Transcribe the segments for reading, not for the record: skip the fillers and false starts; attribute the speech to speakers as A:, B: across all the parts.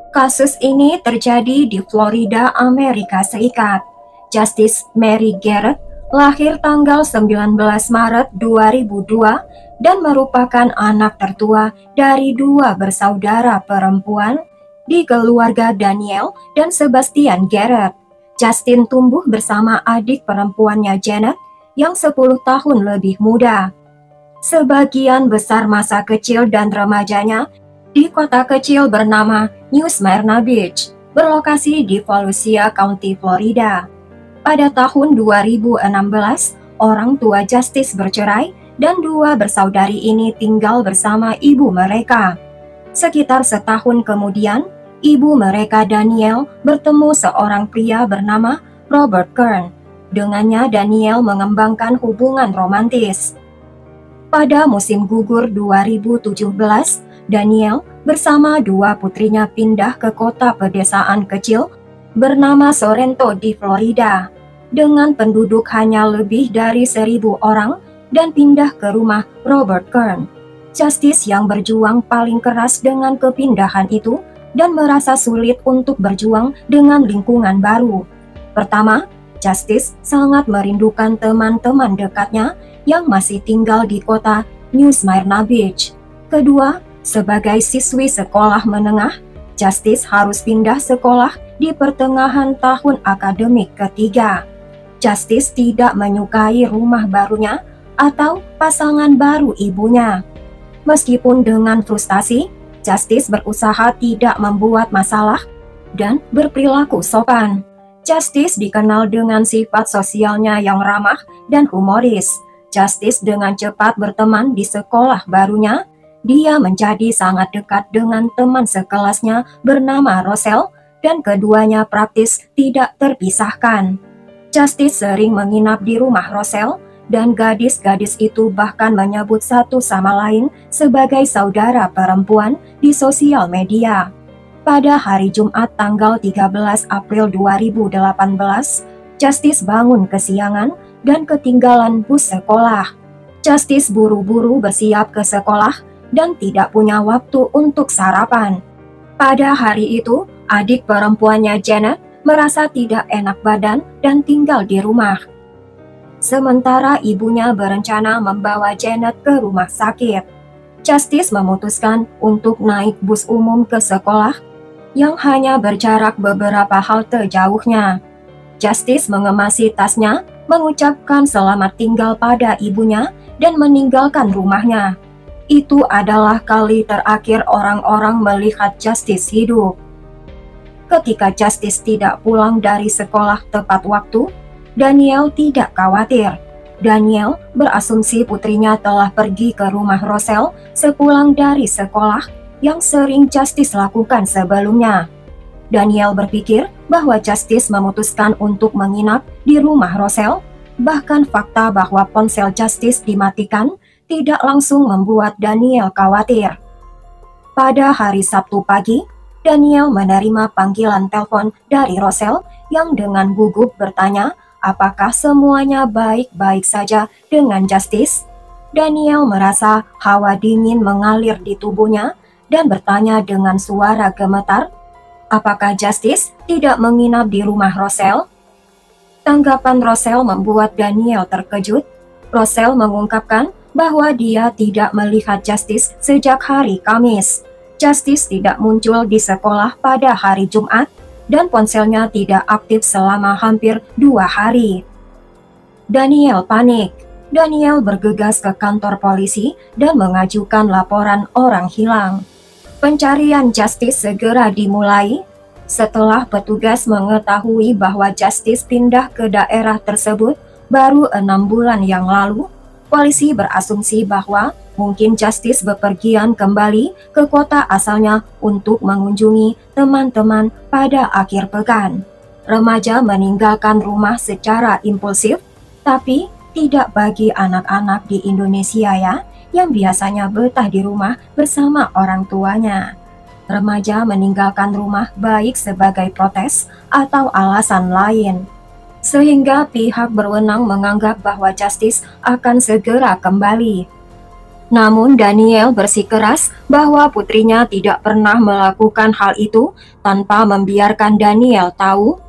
A: Kasus ini terjadi di Florida, Amerika Serikat. Justice Mary Garrett lahir tanggal 19 Maret 2002 dan merupakan anak tertua dari dua bersaudara perempuan di keluarga Daniel dan Sebastian Garrett. Justin tumbuh bersama adik perempuannya Janet yang 10 tahun lebih muda. Sebagian besar masa kecil dan remajanya di kota kecil bernama New Smyrna Beach, berlokasi di Volusia County, Florida. Pada tahun 2016, orang tua Justice bercerai dan dua bersaudari ini tinggal bersama ibu mereka. Sekitar setahun kemudian, ibu mereka Daniel bertemu seorang pria bernama Robert Kern. Dengannya Daniel mengembangkan hubungan romantis. Pada musim gugur 2017, Daniel bersama dua putrinya pindah ke kota pedesaan kecil bernama Sorrento di Florida, dengan penduduk hanya lebih dari 1.000 orang dan pindah ke rumah Robert Kern. Justice yang berjuang paling keras dengan kepindahan itu dan merasa sulit untuk berjuang dengan lingkungan baru. Pertama, Justice sangat merindukan teman-teman dekatnya yang masih tinggal di kota New Smyrna Beach. Kedua, sebagai siswi sekolah menengah, Justice harus pindah sekolah di pertengahan tahun akademik ketiga. Justice tidak menyukai rumah barunya atau pasangan baru ibunya. Meskipun dengan frustasi, Justice berusaha tidak membuat masalah dan berperilaku sopan. Justice dikenal dengan sifat sosialnya yang ramah dan humoris. Justice dengan cepat berteman di sekolah barunya. Dia menjadi sangat dekat dengan teman sekelasnya bernama Roselle dan keduanya praktis tidak terpisahkan. Justice sering menginap di rumah Roselle dan gadis-gadis itu bahkan menyebut satu sama lain sebagai saudara perempuan di sosial media. Pada hari Jumat tanggal 13 April 2018, Justice bangun kesiangan dan ketinggalan bus sekolah. Justice buru-buru bersiap ke sekolah dan tidak punya waktu untuk sarapan. Pada hari itu, adik perempuannya Janet merasa tidak enak badan dan tinggal di rumah. Sementara ibunya berencana membawa Janet ke rumah sakit. Justice memutuskan untuk naik bus umum ke sekolah yang hanya berjarak beberapa halte jauhnya. Justice mengemasi tasnya, mengucapkan selamat tinggal pada ibunya, dan meninggalkan rumahnya. Itu adalah kali terakhir orang-orang melihat Justice hidup. Ketika Justice tidak pulang dari sekolah tepat waktu, Daniel tidak khawatir. Daniel berasumsi putrinya telah pergi ke rumah Roselle sepulang dari sekolah yang sering Justice lakukan sebelumnya. Daniel berpikir bahwa Justice memutuskan untuk menginap di rumah Roselle. Bahkan fakta bahwa ponsel Justice dimatikan tidak langsung membuat Daniel khawatir. Pada hari Sabtu pagi, Daniel menerima panggilan telepon dari Roselle yang dengan gugup bertanya apakah semuanya baik-baik saja dengan Justice. Daniel merasa hawa dingin mengalir di tubuhnya dan bertanya dengan suara gemetar, apakah Justice tidak menginap di rumah Roselle? Tanggapan Roselle membuat Daniel terkejut. Roselle mengungkapkan bahwa dia tidak melihat Justice sejak hari Kamis. Justice tidak muncul di sekolah pada hari Jumat dan ponselnya tidak aktif selama hampir 2 hari. Daniel panik. Daniel bergegas ke kantor polisi dan mengajukan laporan orang hilang. Pencarian Justice segera dimulai. Setelah petugas mengetahui bahwa Justice pindah ke daerah tersebut baru 6 bulan yang lalu, polisi berasumsi bahwa mungkin Justice bepergian kembali ke kota asalnya untuk mengunjungi teman-teman pada akhir pekan. Remaja meninggalkan rumah secara impulsif, tapi tidak bagi anak-anak di Indonesia ya, yang biasanya betah di rumah bersama orang tuanya. Remaja meninggalkan rumah baik sebagai protes atau alasan lain, sehingga pihak berwenang menganggap bahwa Justice akan segera kembali. Namun Daniel bersikeras bahwa putrinya tidak pernah melakukan hal itu tanpa membiarkan Daniel tahu.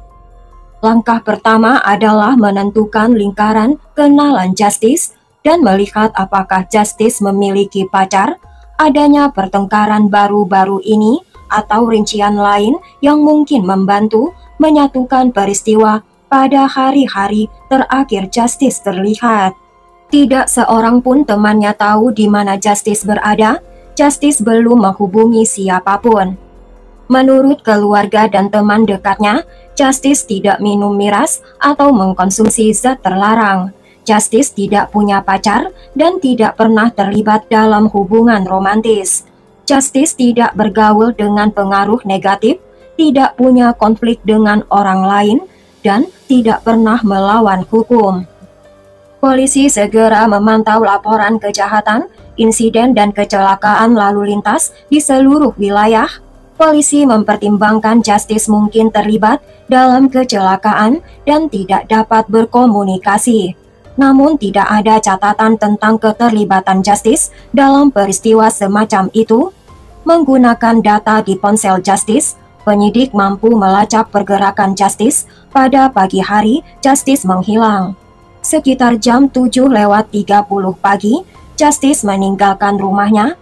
A: Langkah pertama adalah menentukan lingkaran kenalan Justice dan melihat apakah Justice memiliki pacar, adanya pertengkaran baru-baru ini, atau rincian lain yang mungkin membantu menyatukan peristiwa pada hari-hari terakhir Justice terlihat. Tidak seorang pun temannya tahu di mana Justice berada. Justice belum menghubungi siapapun. Menurut keluarga dan teman dekatnya, Justice tidak minum miras atau mengkonsumsi zat terlarang. Justice tidak punya pacar dan tidak pernah terlibat dalam hubungan romantis. Justice tidak bergaul dengan pengaruh negatif, tidak punya konflik dengan orang lain, dan tidak pernah melawan hukum. Polisi segera memantau laporan kejahatan, insiden dan kecelakaan lalu lintas di seluruh wilayah. Polisi mempertimbangkan Justice mungkin terlibat dalam kecelakaan dan tidak dapat berkomunikasi. Namun tidak ada catatan tentang keterlibatan Justice dalam peristiwa semacam itu. Menggunakan data di ponsel Justice, penyidik mampu melacak pergerakan Justice. Pada pagi hari, Justice menghilang. Sekitar jam 7:30 pagi, Justice meninggalkan rumahnya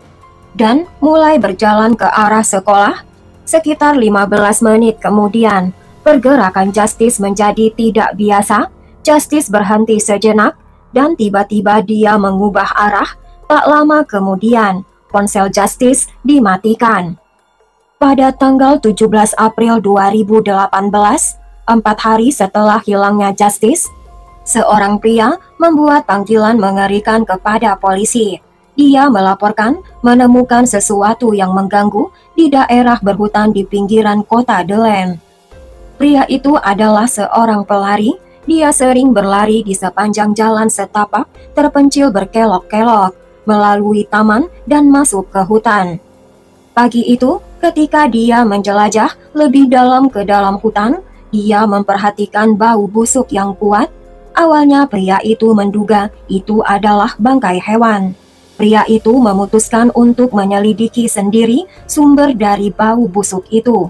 A: dan mulai berjalan ke arah sekolah. Sekitar 15 menit kemudian, pergerakan Justice menjadi tidak biasa. Justice berhenti sejenak dan tiba-tiba dia mengubah arah. Tak lama kemudian, ponsel Justice dimatikan. Pada tanggal 17 April 2018, 4 hari setelah hilangnya Justice, seorang pria membuat panggilan mengerikan kepada polisi. Dia melaporkan menemukan sesuatu yang mengganggu di daerah berhutan di pinggiran kota Delen. Pria itu adalah seorang pelari. Dia sering berlari di sepanjang jalan setapak terpencil berkelok-kelok, melalui taman dan masuk ke hutan. Pagi itu, ketika dia menjelajah lebih dalam ke dalam hutan, dia memperhatikan bau busuk yang kuat. Awalnya pria itu menduga itu adalah bangkai hewan. Pria itu memutuskan untuk menyelidiki sendiri sumber dari bau busuk itu.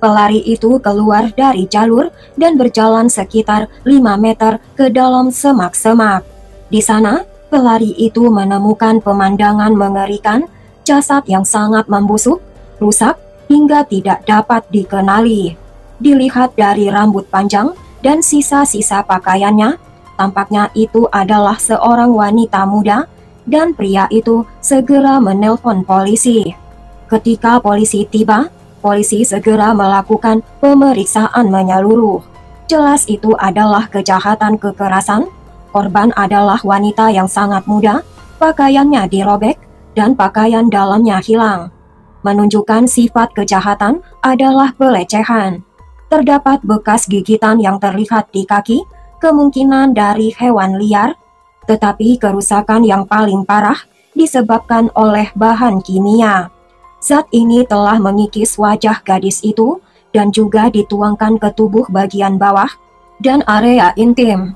A: Pelari itu keluar dari jalur dan berjalan sekitar 5 meter ke dalam semak-semak. Di sana, pelari itu menemukan pemandangan mengerikan, jasad yang sangat membusuk, rusak, hingga tidak dapat dikenali. Dilihat dari rambut panjang dan sisa-sisa pakaiannya, tampaknya itu adalah seorang wanita muda. Dan pria itu segera menelpon polisi. Ketika polisi tiba, polisi segera melakukan pemeriksaan menyeluruh. Jelas itu adalah kejahatan kekerasan. Korban adalah wanita yang sangat muda, pakaiannya dirobek, dan pakaian dalamnya hilang. Menunjukkan sifat kejahatan adalah pelecehan. Terdapat bekas gigitan yang terlihat di kaki, kemungkinan dari hewan liar. Tetapi kerusakan yang paling parah disebabkan oleh bahan kimia. Zat ini telah mengikis wajah gadis itu dan juga dituangkan ke tubuh bagian bawah dan area intim.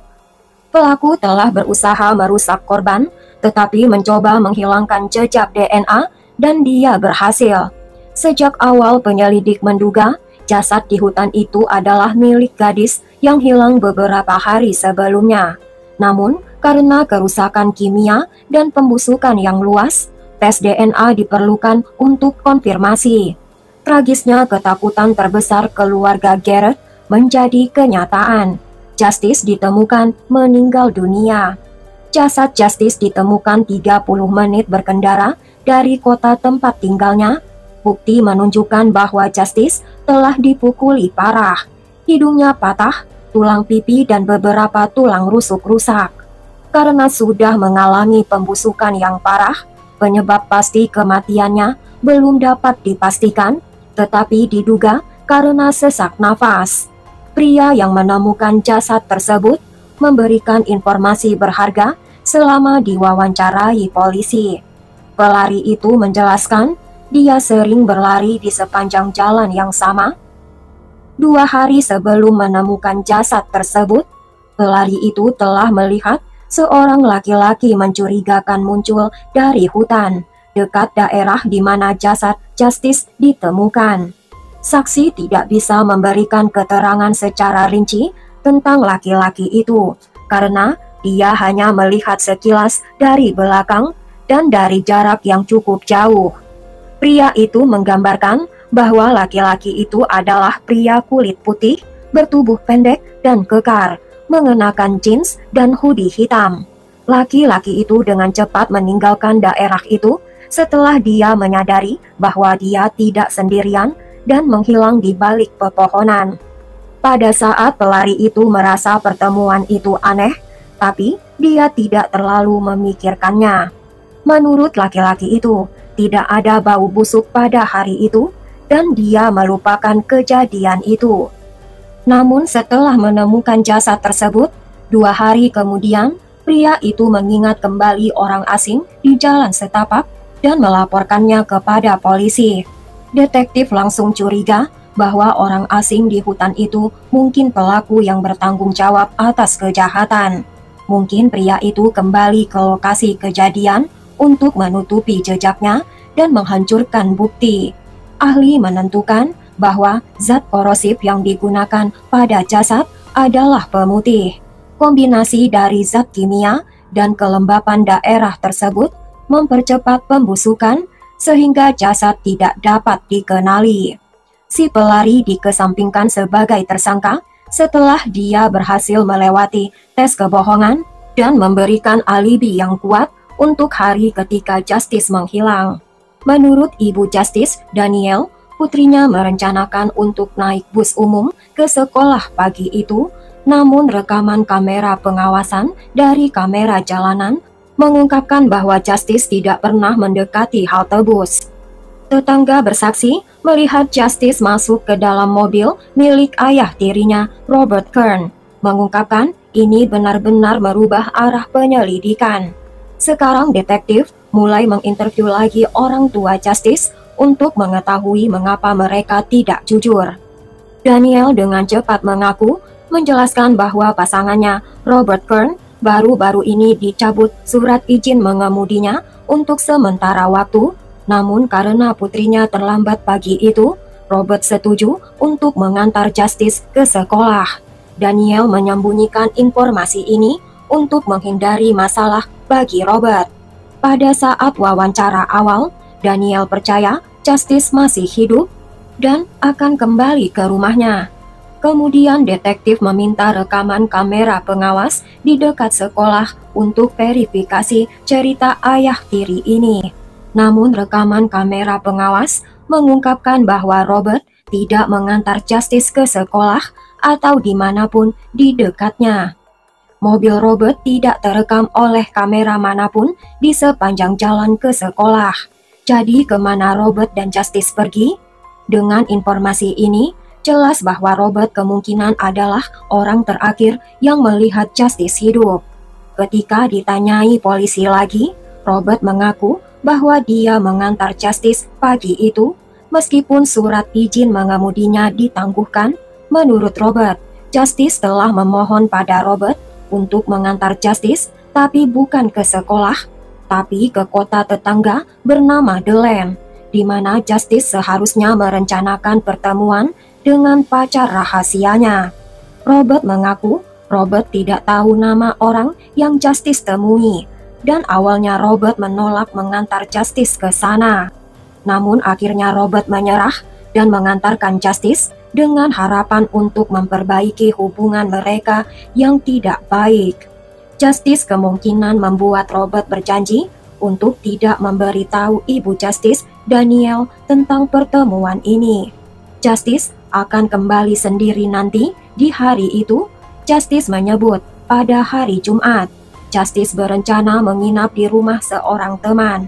A: Pelaku telah berusaha merusak korban, tetapi mencoba menghilangkan jejak DNA dan dia berhasil. Sejak awal penyelidik menduga jasad di hutan itu adalah milik gadis yang hilang beberapa hari sebelumnya. Namun, karena kerusakan kimia dan pembusukan yang luas, tes DNA diperlukan untuk konfirmasi. Tragisnya ketakutan terbesar keluarga Garrett menjadi kenyataan. Justice ditemukan meninggal dunia. Jasad Justice ditemukan 30 menit berkendara dari kota tempat tinggalnya. Bukti menunjukkan bahwa Justice telah dipukuli parah. Hidungnya patah, tulang pipi dan beberapa tulang rusuk rusak. Karena sudah mengalami pembusukan yang parah, penyebab pasti kematiannya belum dapat dipastikan, tetapi diduga karena sesak nafas. Pria yang menemukan jasad tersebut memberikan informasi berharga selama diwawancarai polisi. Pelari itu menjelaskan dia sering berlari di sepanjang jalan yang sama. 2 hari sebelum menemukan jasad tersebut, pelari itu telah melihat seorang laki-laki mencurigakan muncul dari hutan dekat daerah di mana jasad Justice ditemukan. Saksi tidak bisa memberikan keterangan secara rinci tentang laki-laki itu karena dia hanya melihat sekilas dari belakang dan dari jarak yang cukup jauh. Pria itu menggambarkan bahwa laki-laki itu adalah pria kulit putih, bertubuh pendek dan kekar, mengenakan jeans dan hoodie hitam. Laki-laki itu dengan cepat meninggalkan daerah itu setelah dia menyadari bahwa dia tidak sendirian dan menghilang di balik pepohonan. Pada saat pelari itu merasa pertemuan itu aneh, tapi dia tidak terlalu memikirkannya. Menurut laki-laki itu, tidak ada bau busuk pada hari itu, dan dia melupakan kejadian itu. Namun setelah menemukan jasad tersebut, 2 hari kemudian, pria itu mengingat kembali orang asing di jalan setapak dan melaporkannya kepada polisi. Detektif langsung curiga bahwa orang asing di hutan itu mungkin pelaku yang bertanggung jawab atas kejahatan. Mungkin pria itu kembali ke lokasi kejadian untuk menutupi jejaknya dan menghancurkan bukti. Ahli menentukan bahwa zat korosif yang digunakan pada jasad adalah pemutih. Kombinasi dari zat kimia dan kelembapan daerah tersebut mempercepat pembusukan sehingga jasad tidak dapat dikenali. Si pelari dikesampingkan sebagai tersangka setelah dia berhasil melewati tes kebohongan dan memberikan alibi yang kuat untuk hari ketika Justice menghilang. Menurut Ibu Justice, Danielle, putrinya merencanakan untuk naik bus umum ke sekolah pagi itu, namun rekaman kamera pengawasan dari kamera jalanan mengungkapkan bahwa Justice tidak pernah mendekati halte bus. Tetangga bersaksi melihat Justice masuk ke dalam mobil milik ayah tirinya, Robert Kern, mengungkapkan ini benar-benar merubah arah penyelidikan. Sekarang detektif mulai menginterview lagi orang tua Justice untuk mengetahui mengapa mereka tidak jujur. Danielle dengan cepat menjelaskan bahwa pasangannya, Robert Kern, baru-baru ini dicabut surat izin mengemudinya untuk sementara waktu, namun karena putrinya terlambat pagi itu, Robert setuju untuk mengantar Justice ke sekolah. Danielle menyembunyikan informasi ini untuk menghindari masalah bagi Robert. Pada saat wawancara awal, Danielle percaya Justice masih hidup dan akan kembali ke rumahnya. Kemudian detektif meminta rekaman kamera pengawas di dekat sekolah untuk verifikasi cerita ayah tiri ini. Namun rekaman kamera pengawas mengungkapkan bahwa Robert tidak mengantar Justice ke sekolah atau dimanapun di dekatnya. Mobil Robert tidak terekam oleh kamera manapun di sepanjang jalan ke sekolah. Jadi kemana Robert dan Justice pergi? Dengan informasi ini, jelas bahwa Robert kemungkinan adalah orang terakhir yang melihat Justice hidup. Ketika ditanyai polisi lagi, Robert mengaku bahwa dia mengantar Justice pagi itu, meskipun surat izin mengemudinya ditangguhkan. Menurut Robert, Justice telah memohon pada Robert untuk mengantar Justice, tapi bukan ke sekolah, tapi ke kota tetangga bernama Delen, di mana Justice seharusnya merencanakan pertemuan dengan pacar rahasianya. Robert mengaku Robert tidak tahu nama orang yang Justice temui, dan awalnya Robert menolak mengantar Justice ke sana. Namun akhirnya Robert menyerah dan mengantarkan Justice dengan harapan untuk memperbaiki hubungan mereka yang tidak baik. Justice kemungkinan membuat Robert berjanji untuk tidak memberitahu Ibu Justice, Danielle, tentang pertemuan ini. Justice akan kembali sendiri nanti di hari itu. Justice menyebut pada hari Jumat, Justice berencana menginap di rumah seorang teman.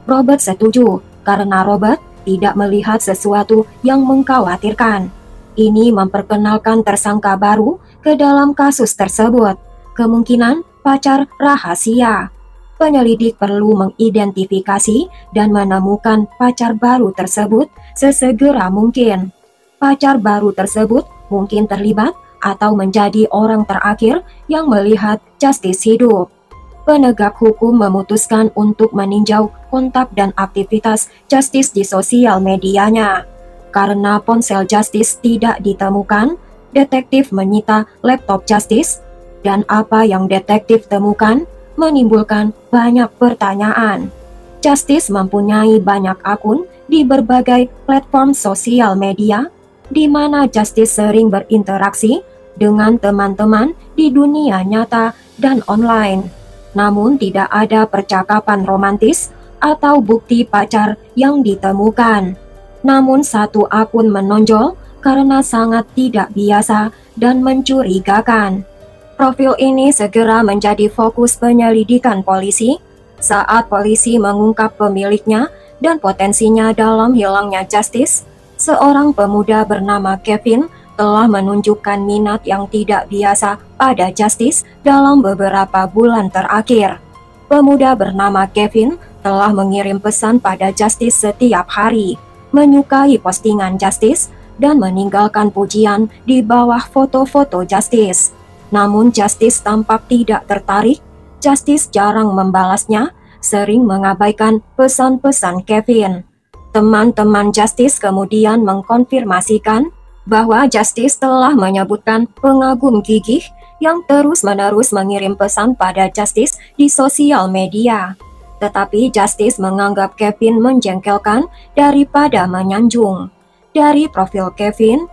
A: Robert setuju karena Robert tidak melihat sesuatu yang mengkhawatirkan. Ini memperkenalkan tersangka baru ke dalam kasus tersebut, kemungkinan pacar rahasia. Penyelidik perlu mengidentifikasi dan menemukan pacar baru tersebut sesegera mungkin. Pacar baru tersebut mungkin terlibat atau menjadi orang terakhir yang melihat Justice hidup. Penegak hukum memutuskan untuk meninjau kontak dan aktivitas Justice di sosial medianya. Karena ponsel Justice tidak ditemukan, detektif menyita laptop Justice, dan apa yang detektif temukan menimbulkan banyak pertanyaan. Justice mempunyai banyak akun di berbagai platform sosial media, di mana Justice sering berinteraksi dengan teman-teman di dunia nyata dan online. Namun tidak ada percakapan romantis atau bukti pacar yang ditemukan. Namun satu akun menonjol karena sangat tidak biasa dan mencurigakan. Profil ini segera menjadi fokus penyelidikan polisi saat polisi mengungkap pemiliknya dan potensinya dalam hilangnya Justice. Seorang pemuda bernama Kevin telah menunjukkan minat yang tidak biasa pada Justice dalam beberapa bulan terakhir. Pemuda bernama Kevin telah mengirim pesan pada Justice setiap hari, menyukai postingan Justice, dan meninggalkan pujian di bawah foto-foto Justice. Namun Justice tampak tidak tertarik. Justice jarang membalasnya, sering mengabaikan pesan-pesan Kevin. Teman-teman Justice kemudian mengkonfirmasikan bahwa Justice telah menyebutkan pengagum gigih yang terus-menerus mengirim pesan pada Justice di sosial media. Tetapi Justice menganggap Kevin menjengkelkan daripada menyanjung. Dari profil Kevin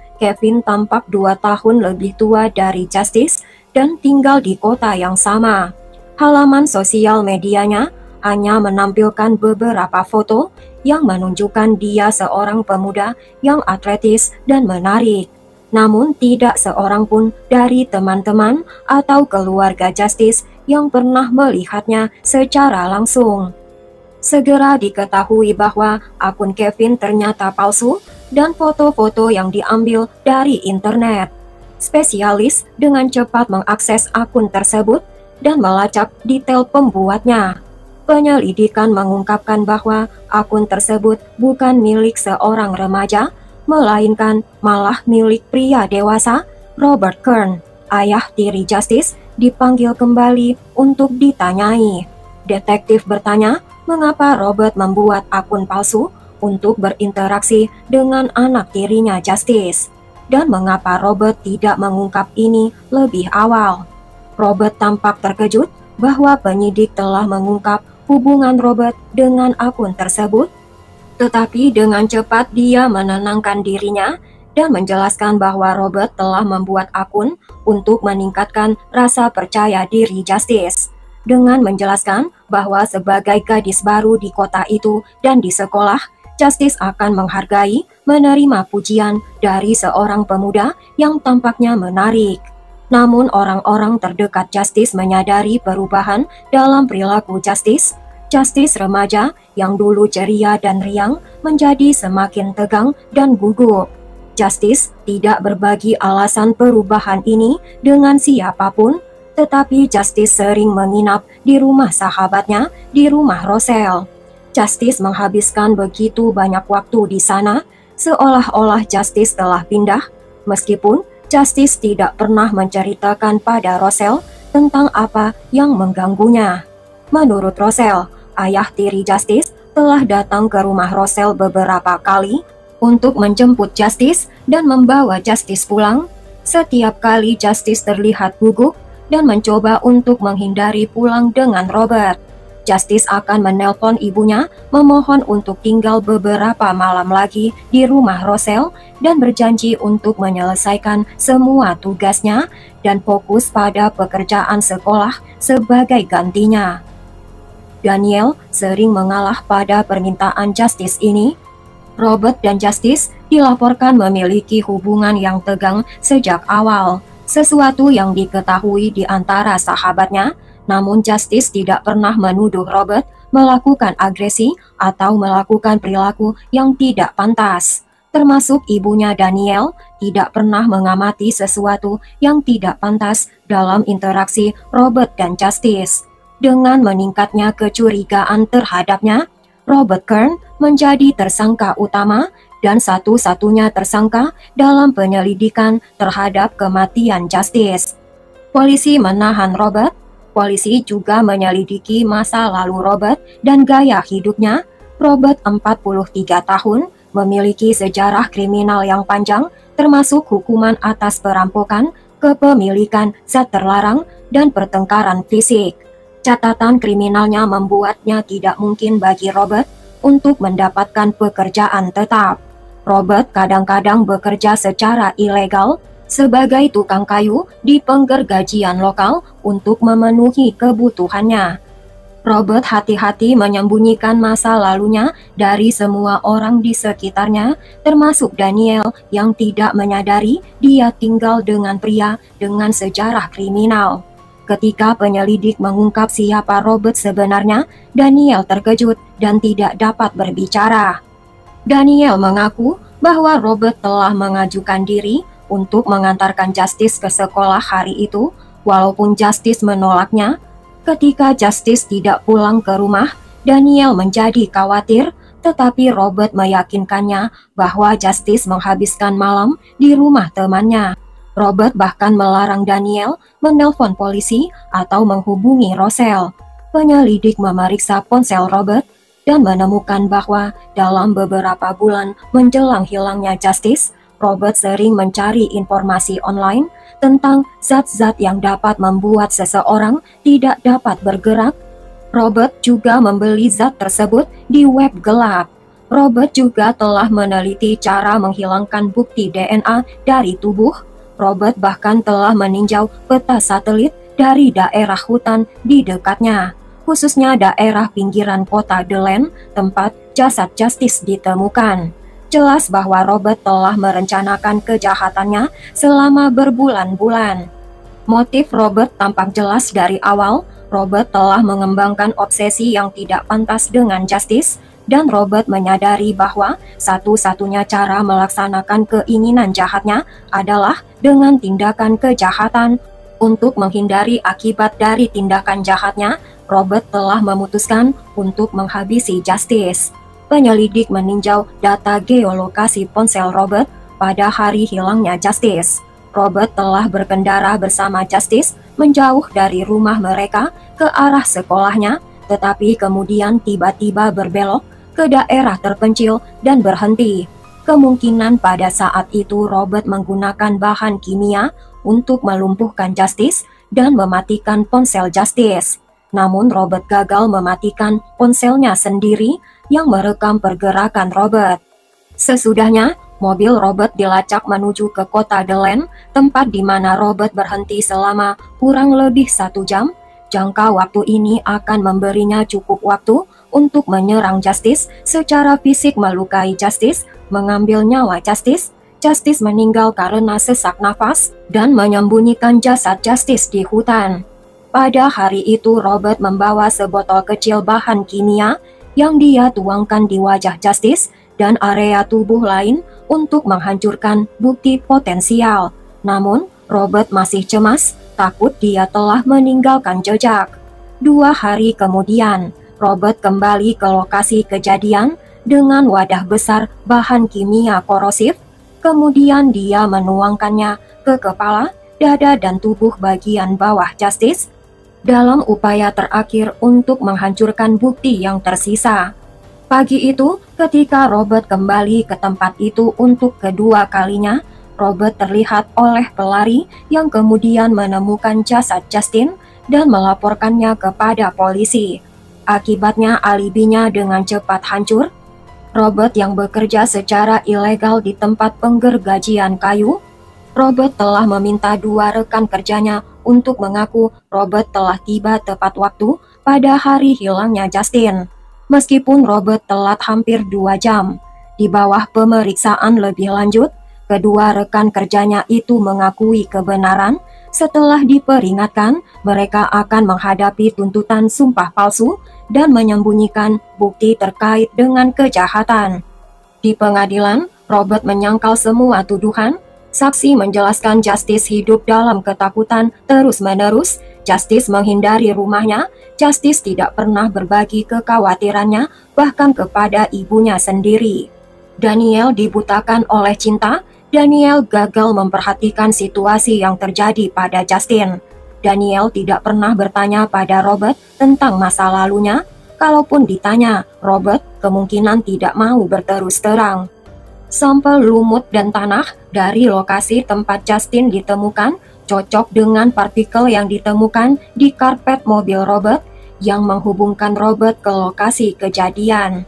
A: tampak 2 tahun lebih tua dari Justice dan tinggal di kota yang sama. Halaman sosial medianya hanya menampilkan beberapa foto yang menunjukkan dia seorang pemuda yang atletis dan menarik. Namun tidak seorang pun dari teman-teman atau keluarga Justice yang pernah melihatnya secara langsung. Segera diketahui bahwa akun Kevin ternyata palsu dan foto-foto yang diambil dari internet. Spesialis dengan cepat mengakses akun tersebut dan melacak detail pembuatnya. Penyelidikan mengungkapkan bahwa akun tersebut bukan milik seorang remaja, melainkan malah milik pria dewasa. Robert Kern, ayah tiri Justice, dipanggil kembali untuk ditanyai. Detektif bertanya mengapa Robert membuat akun palsu untuk berinteraksi dengan anak tirinya Justice, dan mengapa Robert tidak mengungkap ini lebih awal. Robert tampak terkejut bahwa penyidik telah mengungkap hubungan Robert dengan akun tersebut, tetapi dengan cepat dia menenangkan dirinya dan menjelaskan bahwa Robert telah membuat akun untuk meningkatkan rasa percaya diri Justice, dengan menjelaskan bahwa sebagai gadis baru di kota itu dan di sekolah, Justice akan menghargai menerima pujian dari seorang pemuda yang tampaknya menarik. Namun orang-orang terdekat Justice menyadari perubahan dalam perilaku Justice. Justice remaja yang dulu ceria dan riang menjadi semakin tegang dan gugup. Justice tidak berbagi alasan perubahan ini dengan siapapun, tetapi Justice sering menginap di rumah sahabatnya di rumah Roselle. Justice menghabiskan begitu banyak waktu di sana, seolah-olah Justice telah pindah, meskipun Justice tidak pernah menceritakan pada Roselle tentang apa yang mengganggunya. Menurut Roselle, ayah tiri Justice telah datang ke rumah Roselle beberapa kali untuk menjemput Justice dan membawa Justice pulang. Setiap kali Justice terlihat gugup dan mencoba untuk menghindari pulang dengan Robert. Justice akan menelpon ibunya, memohon untuk tinggal beberapa malam lagi di rumah Roselle dan berjanji untuk menyelesaikan semua tugasnya dan fokus pada pekerjaan sekolah sebagai gantinya. Daniel sering mengalah pada permintaan Justice ini. Robert dan Justice dilaporkan memiliki hubungan yang tegang sejak awal, sesuatu yang diketahui di antara sahabatnya. Namun Justice tidak pernah menuduh Robert melakukan agresi atau melakukan perilaku yang tidak pantas. Termasuk ibunya Daniel tidak pernah mengamati sesuatu yang tidak pantas dalam interaksi Robert dan Justice. Dengan meningkatnya kecurigaan terhadapnya, Robert Kern menjadi tersangka utama dan satu-satunya tersangka dalam penyelidikan terhadap kematian Justice. Polisi menahan Robert. Polisi juga menyelidiki masa lalu Robert dan gaya hidupnya. Robert 43 tahun, memiliki sejarah kriminal yang panjang, termasuk hukuman atas perampokan, kepemilikan zat terlarang, dan pertengkaran fisik. Catatan kriminalnya membuatnya tidak mungkin bagi Robert untuk mendapatkan pekerjaan tetap. Robert kadang-kadang bekerja secara ilegal sebagai tukang kayu di penggergajian lokal untuk memenuhi kebutuhannya. Robert hati-hati menyembunyikan masa lalunya dari semua orang di sekitarnya, termasuk Daniel yang tidak menyadari dia tinggal dengan pria dengan sejarah kriminal. Ketika penyelidik mengungkap siapa Robert sebenarnya, Daniel terkejut dan tidak dapat berbicara. Daniel mengaku bahwa Robert telah mengajukan diri untuk mengantarkan Justice ke sekolah hari itu, walaupun Justice menolaknya. Ketika Justice tidak pulang ke rumah, Daniel menjadi khawatir, tetapi Robert meyakinkannya bahwa Justice menghabiskan malam di rumah temannya. Robert bahkan melarang Daniel menelpon polisi atau menghubungi Roselle. Penyelidik memeriksa ponsel Robert dan menemukan bahwa dalam beberapa bulan menjelang hilangnya Justice, Robert sering mencari informasi online tentang zat-zat yang dapat membuat seseorang tidak dapat bergerak. Robert juga membeli zat tersebut di web gelap. Robert juga telah meneliti cara menghilangkan bukti DNA dari tubuh. Robert bahkan telah meninjau peta satelit dari daerah hutan di dekatnya, khususnya daerah pinggiran kota Delaine, tempat jasad Justice ditemukan. Jelas bahwa Robert telah merencanakan kejahatannya selama berbulan-bulan. Motif Robert tampak jelas dari awal. Robert telah mengembangkan obsesi yang tidak pantas dengan Justice, dan Robert menyadari bahwa satu-satunya cara melaksanakan keinginan jahatnya adalah dengan tindakan kejahatan. Untuk menghindari akibat dari tindakan jahatnya, Robert telah memutuskan untuk menghabisi Justice. Penyelidik meninjau data geolokasi ponsel Robert pada hari hilangnya Justice. Robert telah berkendara bersama Justice menjauh dari rumah mereka ke arah sekolahnya, tetapi kemudian tiba-tiba berbelok ke daerah terpencil dan berhenti. Kemungkinan pada saat itu Robert menggunakan bahan kimia untuk melumpuhkan Justice dan mematikan ponsel Justice. Namun Robert gagal mematikan ponselnya sendiri yang merekam pergerakan Robert. Sesudahnya, mobil Robert dilacak menuju ke kota Delaine, tempat di mana Robert berhenti selama kurang lebih 1 jam. Jangka waktu ini akan memberinya cukup waktu untuk menyerang Justice secara fisik, melukai Justice, mengambil nyawa Justice. Justice meninggal karena sesak nafas dan menyembunyikan jasad Justice di hutan. Pada hari itu Robert membawa sebotol kecil bahan kimia yang dia tuangkan di wajah Justice dan area tubuh lain untuk menghancurkan bukti potensial. Namun, Robert masih cemas, takut dia telah meninggalkan jejak. 2 hari kemudian, Robert kembali ke lokasi kejadian dengan wadah besar bahan kimia korosif. Kemudian dia menuangkannya ke kepala, dada, dan tubuh bagian bawah Justice dalam upaya terakhir untuk menghancurkan bukti yang tersisa. Pagi itu, ketika Robert kembali ke tempat itu untuk kedua kalinya, Robert terlihat oleh pelari yang kemudian menemukan jasad Justin dan melaporkannya kepada polisi. Akibatnya alibinya dengan cepat hancur. Robert yang bekerja secara ilegal di tempat penggergajian kayu, Robert telah meminta 2 rekan kerjanya untuk mengaku Robert telah tiba tepat waktu pada hari hilangnya Justin. Meskipun Robert telat hampir 2 jam, di bawah pemeriksaan lebih lanjut, kedua rekan kerjanya itu mengakui kebenaran. Setelah diperingatkan, mereka akan menghadapi tuntutan sumpah palsu dan menyembunyikan bukti terkait dengan kejahatan. Di pengadilan, Robert menyangkal semua tuduhan. Saksi menjelaskan Justice hidup dalam ketakutan terus-menerus. Justice menghindari rumahnya. Justice tidak pernah berbagi kekhawatirannya bahkan kepada ibunya sendiri. Daniel dibutakan oleh cinta. Daniel gagal memperhatikan situasi yang terjadi pada Justin. Daniel tidak pernah bertanya pada Robert tentang masa lalunya. Kalaupun ditanya, Robert kemungkinan tidak mau berterus terang. Sampel lumut dan tanah dari lokasi tempat Justin ditemukan cocok dengan partikel yang ditemukan di karpet mobil Robert yang menghubungkan Robert ke lokasi kejadian.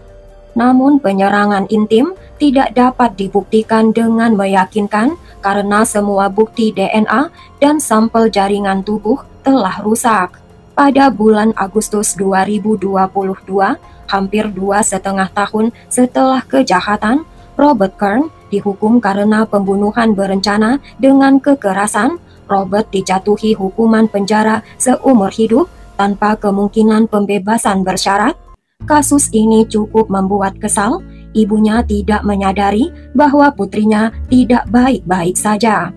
A: Namun penyerangan intim tidak dapat dibuktikan dengan meyakinkan karena semua bukti DNA dan sampel jaringan tubuh telah rusak. Pada bulan Agustus 2022, hampir 2,5 tahun setelah kejahatan, Robert Kern dihukum karena pembunuhan berencana dengan kekerasan. Robert dijatuhi hukuman penjara seumur hidup tanpa kemungkinan pembebasan bersyarat. Kasus ini cukup membuat kesal. Ibunya tidak menyadari bahwa putrinya tidak baik-baik saja.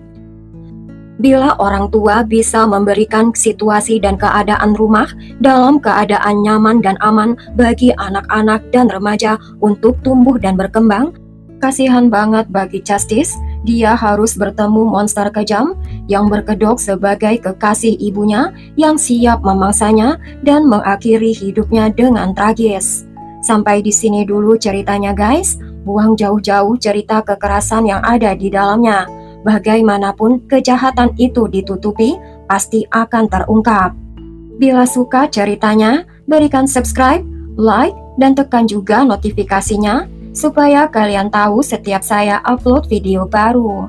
A: Bila orang tua bisa memberikan situasi dan keadaan rumah dalam keadaan nyaman dan aman bagi anak-anak dan remaja untuk tumbuh dan berkembang, kasihan banget bagi Justice. Dia harus bertemu monster kejam yang berkedok sebagai kekasih ibunya yang siap memangsanya dan mengakhiri hidupnya dengan tragis. Sampai di sini dulu ceritanya guys. Buang jauh-jauh cerita kekerasan yang ada di dalamnya. Bagaimanapun kejahatan itu ditutupi, pasti akan terungkap. Bila suka ceritanya, berikan subscribe, like, dan tekan juga notifikasinya supaya kalian tahu setiap saya upload video baru.